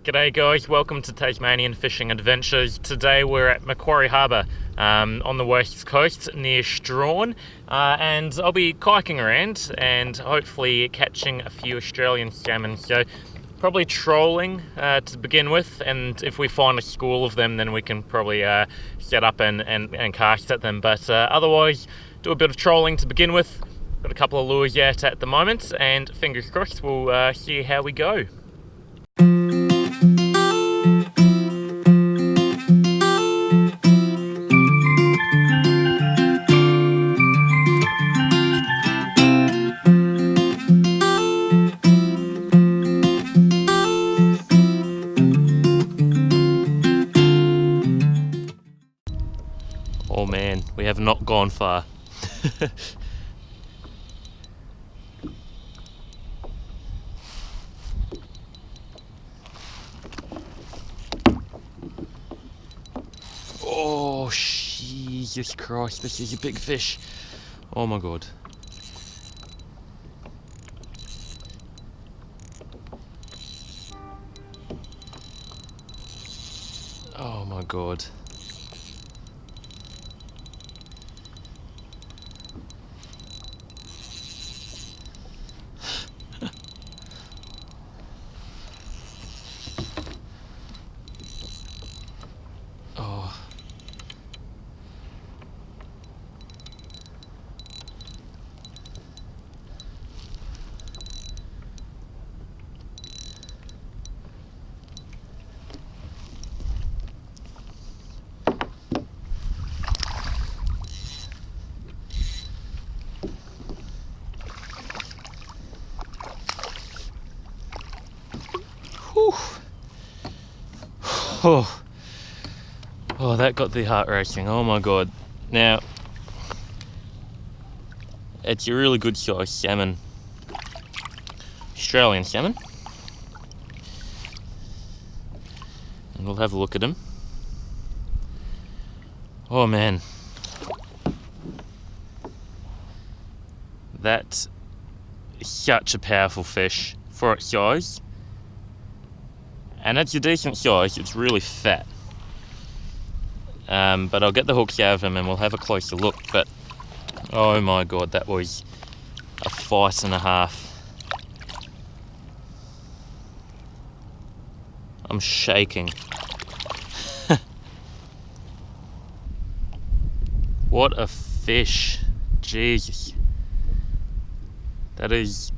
G'day guys, welcome to Tasmanian Fishing Adventures. Today we're at Macquarie Harbour on the west coast near Strahan, and I'll be kayaking around and hopefully catching a few Australian salmon. So probably trolling to begin with, and if we find a school of them then we can probably set up and cast at them, but otherwise do a bit of trolling to begin with. Got a couple of lures out at the moment, and fingers crossed we'll see how we go. Oh man, we have not gone far. Oh, Jesus Christ, this is a big fish. Oh my God. Oh my God. Oh. Whew. Oh, that got the heart racing. Oh my God. Now, it's a really good sized salmon. Australian salmon. And we'll have a look at him. Oh man. That's such a powerful fish for its size. And it's a decent size, it's really fat. But I'll get the hooks out of him and we'll have a closer look. But oh my God, that was a fight and a half. I'm shaking. What a fish. Jesus. That is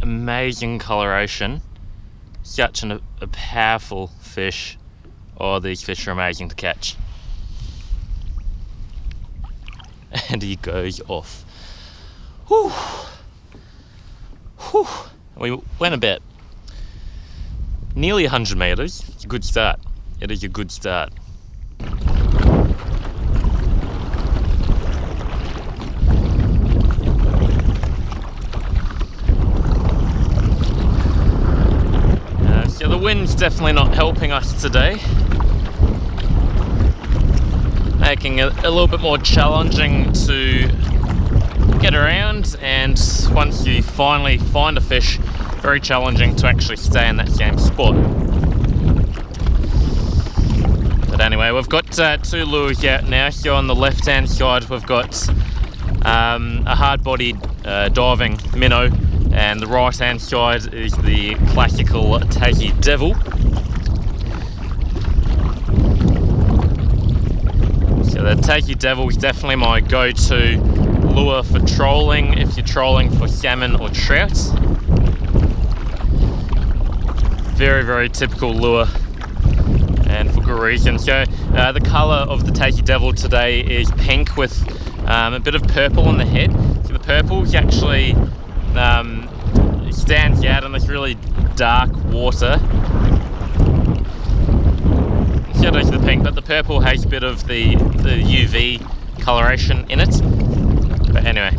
amazing coloration. Such a powerful fish. Oh, these fish are amazing to catch. And he goes off. Whew. Whew. We went about nearly 100 metres. It's a good start. It is a good start. So the wind's definitely not helping us today, making it a little bit more challenging to get around, and once you finally find a fish, very challenging to actually stay in that same spot. But anyway, we've got two lures out now. So on the left hand side we've got a hard-bodied diving minnow, and the right hand side is the classical Tassie Devil. So the Tassie Devil is definitely my go-to lure for trolling if you're trolling for salmon or trout. Very, very typical lure, and for good reason. So the colour of the Tassie Devil today is pink with a bit of purple on the head. So the purple is actually stands out in this really dark water. So does the pink, but the purple has a bit of the UV coloration in it. But anyway,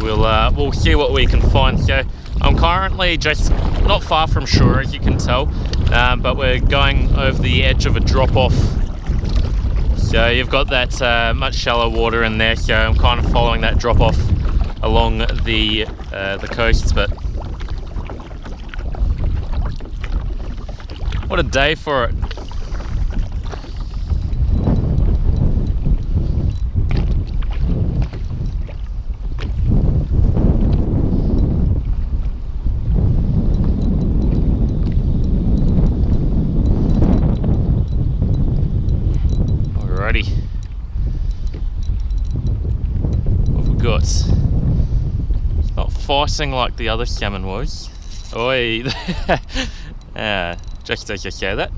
we'll see what we can find. So I'm currently just not far from shore, as you can tell, but we're going over the edge of a drop-off. So you've got that much shallow water in there, so I'm kind of following that drop-off along the coast, but What a day for it. Alrighty. What have we got? It's not fighting like the other salmon was. Oi! Just as you say that.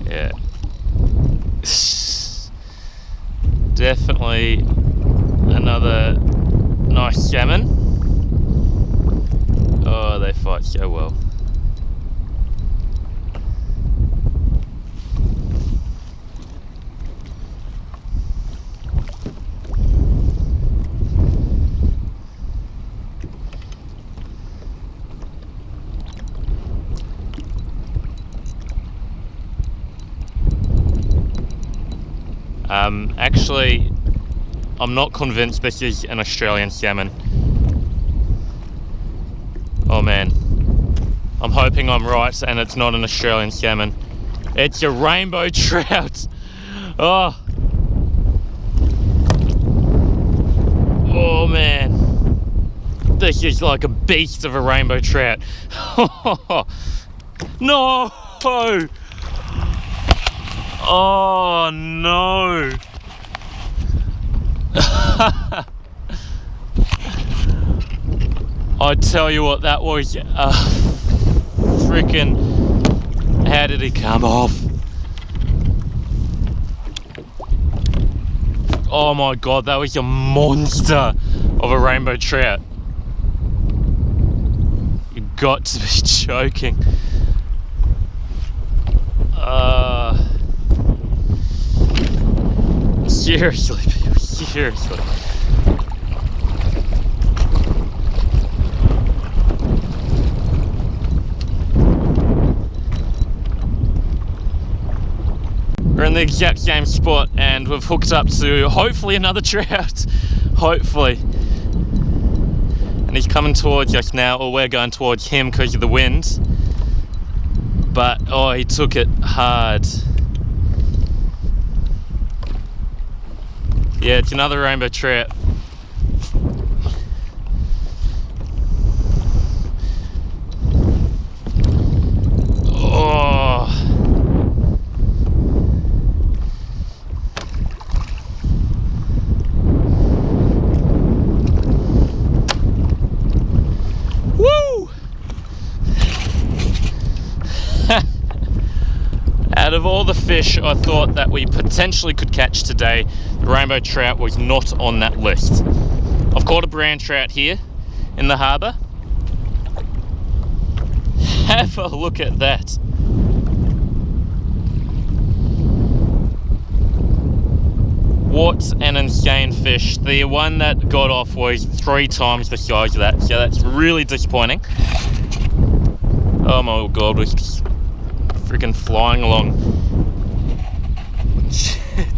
Yeah. Definitely another nice salmon. Oh, they fight so well. Actually, I'm not convinced this is an Australian salmon. Oh man, I'm hoping I'm right and it's not an Australian salmon. It's a rainbow trout. Oh, oh man, this is like a beast of a rainbow trout. No! Oh no! I tell you what, that was freaking. How did he come off? Oh my god, that was a monster of a rainbow trout. You got to be joking. Seriously, people, seriously. We're in the exact same spot and we've hooked up to hopefully another trout. Hopefully. And he's coming towards us now, or we're going towards him because of the wind. But, oh, he took it hard. Yeah, it's another rainbow trout. Oh. Woo! Out of all the fish I thought that we potentially could catch today, the rainbow trout was not on that list. I've caught a brown trout here in the harbour. Have a look at that. What an insane fish. The one that got off was 3 times the size of that, so that's really disappointing. Oh my god, we're freaking flying along.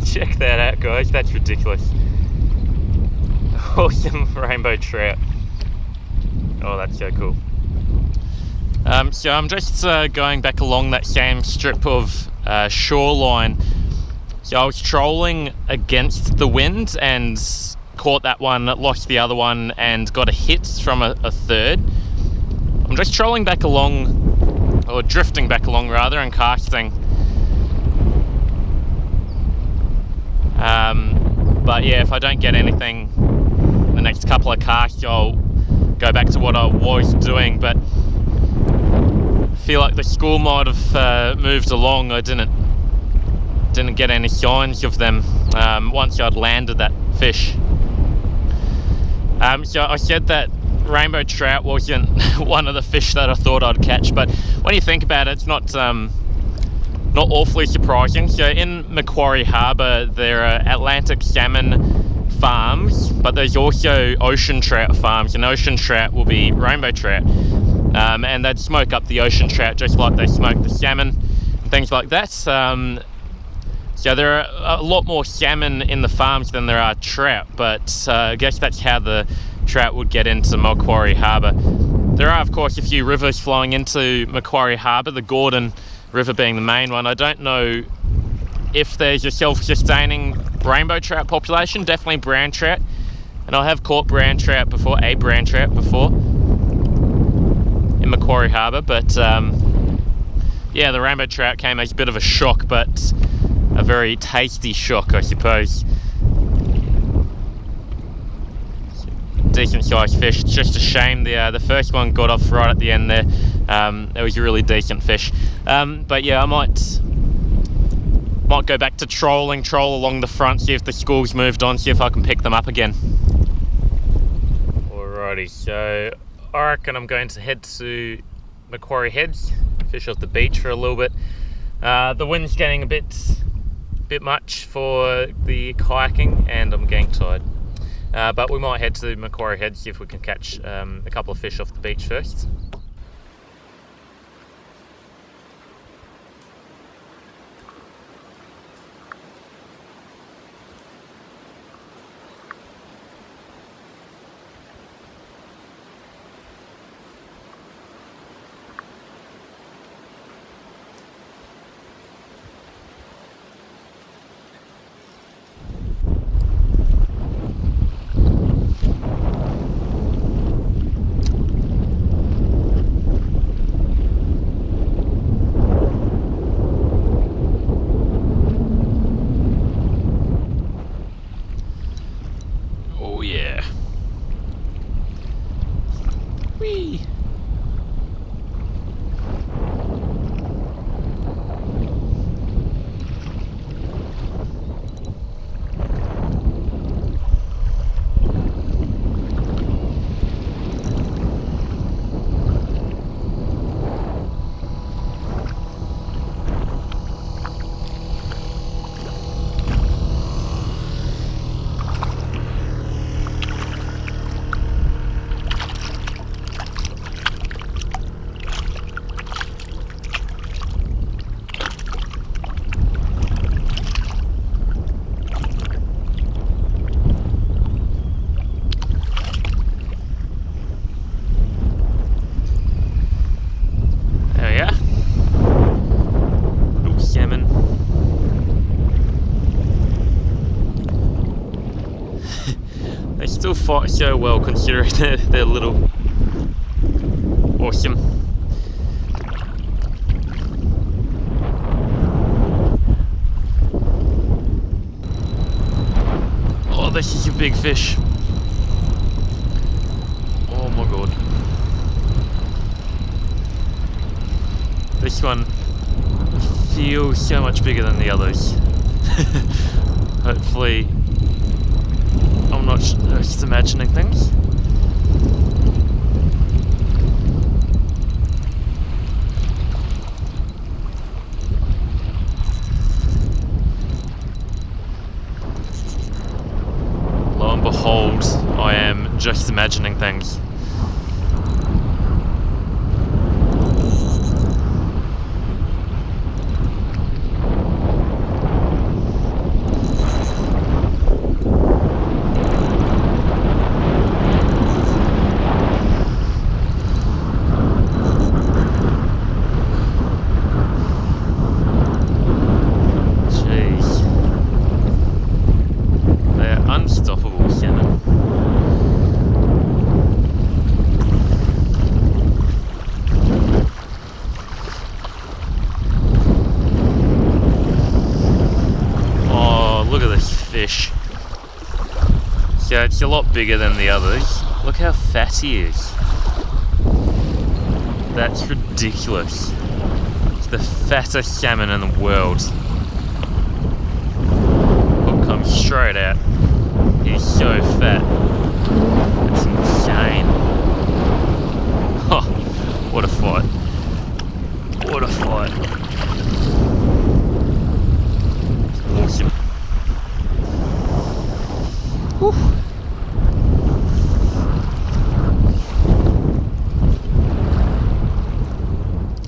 Check that out, guys, that's ridiculous. Awesome rainbow trout. Oh, that's so cool. So I'm just going back along that same strip of shoreline. So I was trolling against the wind and caught that one, lost the other one, and got a hit from a third. I'm just trolling back along, or drifting back along rather, and casting. But yeah, if I don't get anything the next couple of casts, I'll go back to what I was doing. But I feel like the school might have moved along. I didn't get any signs of them once I'd landed that fish. So I said that rainbow trout wasn't one of the fish that I thought I'd catch, but when you think about it, it's not awfully surprising. So in Macquarie Harbour there are Atlantic salmon farms, but there's also ocean trout farms, and ocean trout will be rainbow trout, and they'd smoke up the ocean trout just like they smoke the salmon and things like that. So there are a lot more salmon in the farms than there are trout, but I guess that's how the trout would get into Macquarie Harbour. There are, of course, a few rivers flowing into Macquarie Harbour, the Gordon River being the main one. I don't know if there's a self-sustaining rainbow trout population, definitely brown trout. And I have caught brown trout before, in Macquarie Harbour, but yeah, the rainbow trout came as a bit of a shock, but a very tasty shock, I suppose. Decent sized fish. It's just a shame the first one got off right at the end there. It was a really decent fish. But yeah, I might go back to troll along the front, see if the school's moved on, see if I can pick them up again. Alrighty, so I reckon I'm going to head to Macquarie Heads, fish off the beach for a little bit. The wind's getting a bit much for the kayaking and I'm getting tired. But we might head to Macquarie Heads, see if we can catch a couple of fish off the beach first. Still fight so well considering they're little. Awesome. Oh, this is a big fish. Oh my god. This one feels so much bigger than the others. Hopefully, I'm not just imagining things. Lo and behold, I am just imagining things. Fish. So it's a lot bigger than the others. Look how fat he is. That's ridiculous. It's the fattest salmon in the world. Hook comes straight out. He's so fat. That's insane. Oh, what a fight. What a fight. Awesome. Whew.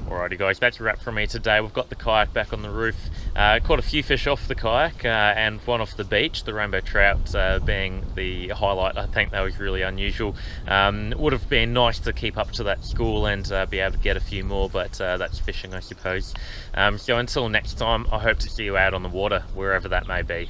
Alrighty guys, that's a wrap from me today. We've got the kayak back on the roof, caught a few fish off the kayak and one off the beach, the rainbow trout being the highlight. I think that was really unusual. Would have been nice to keep up to that school and be able to get a few more, but that's fishing, I suppose. So until next time, I hope to see you out on the water, wherever that may be.